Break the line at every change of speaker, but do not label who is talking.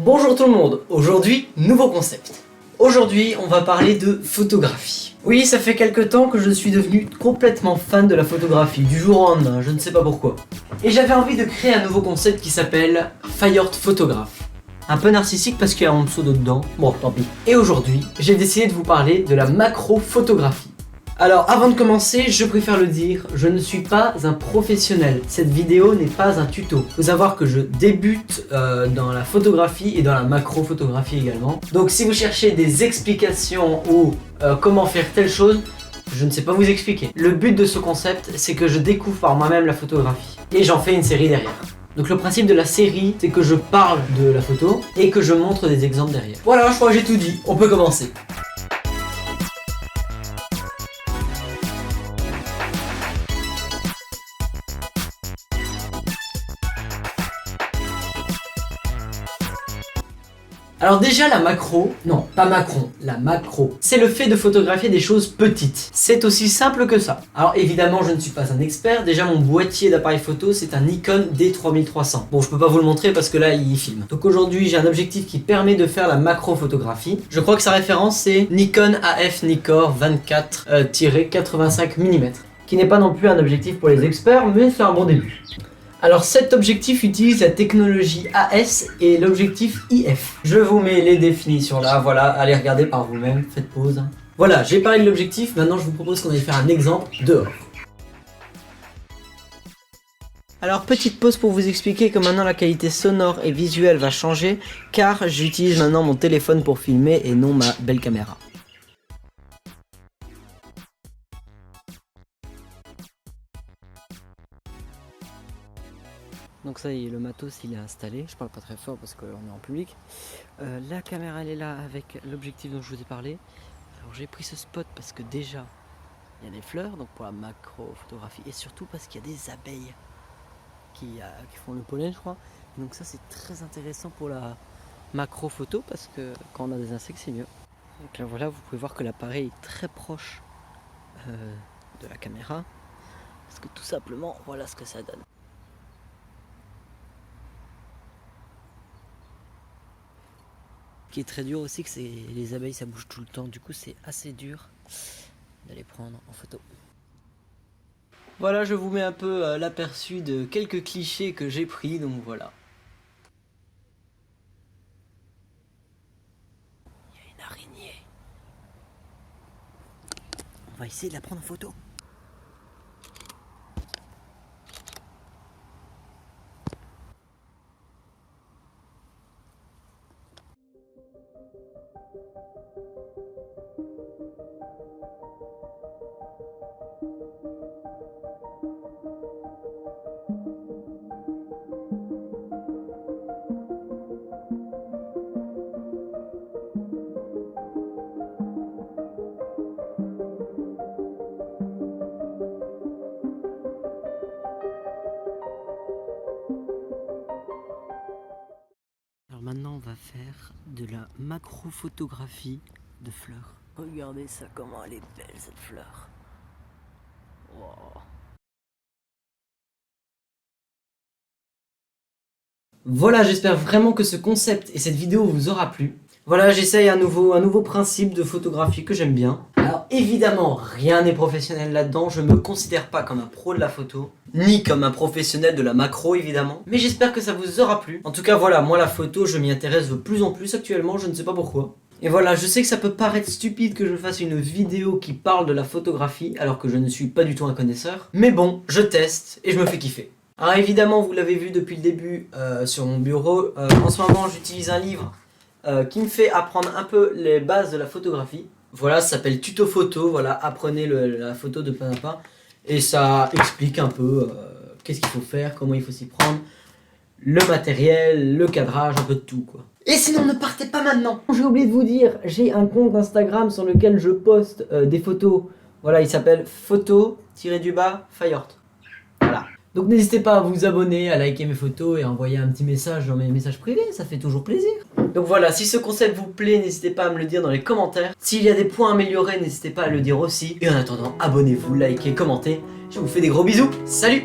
Bonjour tout le monde, aujourd'hui, nouveau concept. Aujourd'hui, on va parler de photographie. Oui, ça fait quelques temps que je suis devenu complètement fan de la photographie, du jour au lendemain, je ne sais pas pourquoi. Et j'avais envie de créer un nouveau concept qui s'appelle Fireart Photograph. Un peu narcissique parce qu'il y a un pseudo dedans, bon tant pis. Et aujourd'hui, j'ai décidé de vous parler de la macro-photographie. Alors avant de commencer, je préfère le dire, je ne suis pas un professionnel. Cette vidéo n'est pas un tuto. Il faut savoir que je débute dans la photographie et dans la macro-photographie également. Donc si vous cherchez des explications ou comment faire telle chose, je ne sais pas vous expliquer. Le but de ce concept, c'est que je découvre par moi-même la photographie. Et j'en fais une série derrière. Donc le principe de la série, c'est que je parle de la photo et que je montre des exemples derrière. Voilà, je crois que j'ai tout dit. On peut commencer. Alors déjà la macro, non pas Macron, la macro, c'est le fait de photographier des choses petites. C'est aussi simple que ça. Alors évidemment je ne suis pas un expert, déjà mon boîtier d'appareil photo c'est un Nikon D3300. Bon je peux pas vous le montrer parce que là il filme. Donc aujourd'hui j'ai un objectif qui permet de faire la macro photographie. Je crois que sa référence c'est Nikon AF Nikkor 24-85 mm. Qui n'est pas non plus un objectif pour les experts mais c'est un bon début. Alors cet objectif utilise la technologie AS et l'objectif IF. Je vous mets les définitions là, voilà, allez regarder par vous-même, faites pause. Voilà, j'ai parlé de l'objectif, maintenant je vous propose qu'on aille faire un exemple dehors. Alors petite pause pour vous expliquer que maintenant la qualité sonore et visuelle va changer car j'utilise maintenant mon téléphone pour filmer et non ma belle caméra. Donc ça y est, le matos il est installé, je parle pas très fort parce qu'on est en public. La caméra elle est là avec l'objectif dont je vous ai parlé. Alors j'ai pris ce spot parce que déjà il y a des fleurs, donc pour la macro photographie, et surtout parce qu'il y a des abeilles qui font le pollen je crois. Et donc ça c'est très intéressant pour la macro photo parce que quand on a des insectes c'est mieux. Donc là voilà, vous pouvez voir que l'appareil est très proche de la caméra. Parce que tout simplement voilà ce que ça donne. Ce qui est très dur aussi, que c'est les abeilles ça bouge tout le temps, du coup c'est assez dur de les prendre en photo. Voilà, je vous mets un peu l'aperçu de quelques clichés que j'ai pris, donc voilà. Il y a une araignée. On va essayer de la prendre en photo. Alors maintenant on va faire de la macro-photographie de fleurs. Regardez ça, comment elle est belle cette fleur. Wow. Voilà, j'espère vraiment que ce concept et cette vidéo vous aura plu. Voilà, j'essaye un nouveau principe de photographie que j'aime bien. Alors évidemment, rien n'est professionnel là-dedans, je me considère pas comme un pro de la photo, ni comme un professionnel de la macro évidemment, mais j'espère que ça vous aura plu. En tout cas voilà, moi la photo, je m'y intéresse de plus en plus actuellement, je ne sais pas pourquoi. Et voilà, je sais que ça peut paraître stupide que je fasse une vidéo qui parle de la photographie, alors que je ne suis pas du tout un connaisseur, mais bon, je teste et je me fais kiffer. Alors évidemment, vous l'avez vu depuis le début sur mon bureau, en ce moment j'utilise un livre qui me fait apprendre un peu les bases de la photographie. Voilà, ça s'appelle Tuto Photo, voilà, apprenez la photo de pas à pas. Et ça explique un peu qu'est-ce qu'il faut faire, comment il faut s'y prendre, le matériel, le cadrage, un peu de tout quoi. Et sinon ne partez pas maintenant. J'ai oublié de vous dire, j'ai un compte Instagram sur lequel je poste des photos. Voilà, il s'appelle photo-Fireart. Voilà. Donc n'hésitez pas à vous abonner, à liker mes photos et à envoyer un petit message dans mes messages privés, ça fait toujours plaisir. Donc voilà, si ce concept vous plaît, n'hésitez pas à me le dire dans les commentaires. S'il y a des points à améliorer, n'hésitez pas à le dire aussi. Et en attendant, abonnez-vous, likez, commentez. Je vous fais des gros bisous, salut!